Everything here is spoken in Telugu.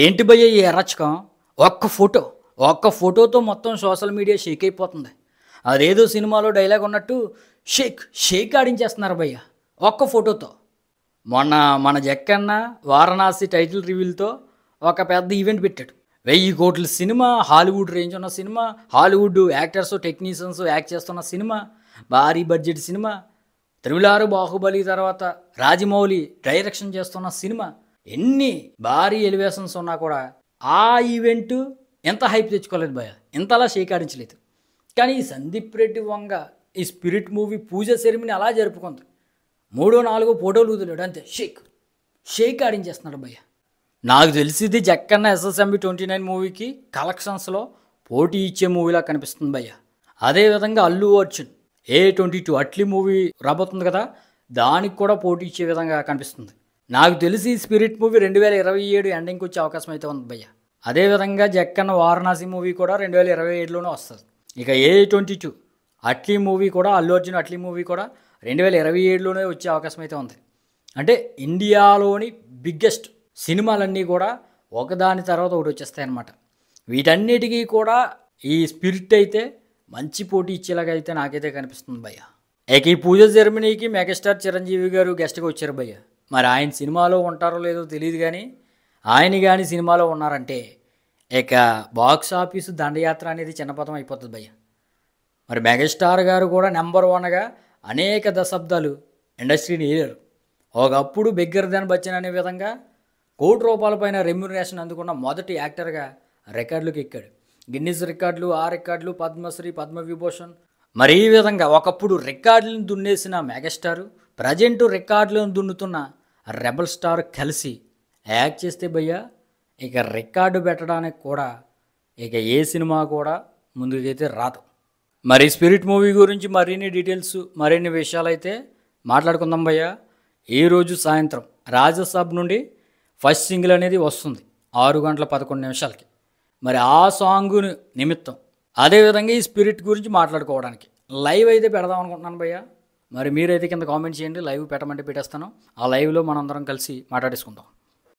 ఏంటి భయ్య ఈ అరాచకం? ఒక్క ఫోటోతో మొత్తం సోషల్ మీడియా షేక్ అయిపోతుంది. అదేదో సినిమాలో డైలాగ్ ఉన్నట్టు షేక్ ఆడించేస్తున్నారు భయ్య ఒక్క ఫోటోతో. మొన్న మన జక్కన్న వారణాసి టైటిల్ రివీల్తో ఒక పెద్ద ఈవెంట్ పెట్టాడు. 1000 కోట్ల సినిమా, హాలీవుడ్ రేంజ్ ఉన్న cinema, Hollywood actors technicians act చేస్తున్న సినిమా, భారీ బడ్జెట్ సినిమా, త్రివిలారు బాహుబలి తర్వాత రాజమౌళి డైరెక్షన్ చేస్తున్న సినిమా, ఎన్ని భారీ ఎలివేషన్స్ ఉన్నా కూడా ఆ ఈవెంట్ ఎంత హైప్ తెచ్చుకోలేదు భయ, ఇంతలా షేక్ ఆడించలేదు. కానీ ఈ సందీప్ రెడ్డి వంగ ఈ స్పిరిట్ మూవీ పూజ సెరిమనీ అలా జరుపుకుంది. 3-4 ఫోటోలు వదిలాడు అంతే, షేక్ ఆడించేస్తున్నాడు భయ్య. నాకు తెలిసింది జక్కన్న SSMB 29 మూవీకి కలెక్షన్స్లో పోటీ ఇచ్చే మూవీలా కనిపిస్తుంది భయ్య. అదేవిధంగా అల్లు అర్జున్ A22 అట్లీ మూవీ రాబోతుంది కదా, దానికి కూడా పోటీ ఇచ్చే విధంగా కనిపిస్తుంది. నాకు తెలిసి స్పిరిట్ మూవీ 2027 ఎండింగ్కి వచ్చే అవకాశం అయితే ఉంది భయ్య. అదేవిధంగా జక్కన్న వారణాసి మూవీ కూడా 2027లోనే వస్తుంది. ఇక A22 అట్లీ మూవీ కూడా, అల్లు అర్జున్ అట్లీ మూవీ కూడా 2027లోనే వచ్చే అవకాశం అయితే ఉంది. అంటే ఇండియాలోని బిగ్గెస్ట్ సినిమాలన్నీ కూడా ఒకదాని తర్వాత ఒకటి వచ్చేస్తాయి అన్నమాట. వీటన్నిటికీ కూడా ఈ స్పిరిట్ అయితే మంచి పోటీ ఇచ్చేలాగా అయితే నాకైతే కనిపిస్తుంది భయ్య. ఇక ఈ పూజ సెరమనీకి మెగాస్టార్ చిరంజీవి గారు గెస్ట్గా వచ్చారు భయ్య. మరి ఆయన సినిమాలో ఉంటారో లేదో తెలియదు, కానీ ఆయన కానీ సినిమాలో ఉన్నారంటే ఇక బాక్స్ ఆఫీసు దండయాత్ర అనేది చిన్నపదం అయిపోతుంది భయ్య. మరి మెగాస్టార్ గారు కూడా నెంబర్ 1గా అనేక దశాబ్దాలు ఇండస్ట్రీని ఏలారు. ఒకప్పుడు బిగ్గర్ దెన్ బచ్చన్ అనే విధంగా ₹1 పైన రెమ్యునరేషన్ అందుకున్న మొదటి యాక్టర్గా రికార్డులకు ఎక్కాడు. గిన్నిస్ రికార్డులు, ఆ రికార్డులు, పద్మశ్రీ, పద్మవిభూషణ్, మరి ఈ విధంగా ఒకప్పుడు రికార్డులను దున్నేసిన మెగాస్టారు ప్రజెంటు రికార్డులను దున్నుతున్న రెబల్ స్టార్ కలిసి యాక్ట్ చేస్తే భయ్య ఇక రికార్డు పెట్టడానికి కూడా ఇక ఏ సినిమా కూడా ముందుకైతే రాదు. మరి స్పిరిట్ మూవీ గురించి మరిన్ని డీటెయిల్స్, మరిన్ని విషయాలు అయితే మాట్లాడుకుందాం భయ్య. ఈరోజు సాయంత్రం రాజసాబ్ నుండి ఫస్ట్ సింగిల్ అనేది వస్తుంది 6:11 మరి ఆ సాంగ్ నిమిత్తం అదేవిధంగా ఈ స్పిరిట్ గురించి మాట్లాడుకోవడానికి లైవ్ అయితే పెడదాం అనుకుంటున్నాను భయ్య. మరి మీరైతే కింద కామెంట్ చేయండి, లైవ్ పెట్టమంటే పెట్టేస్తాను. ఆ లైవ్లో మనందరం కలిసి మాట్లాడేసుకుందాం.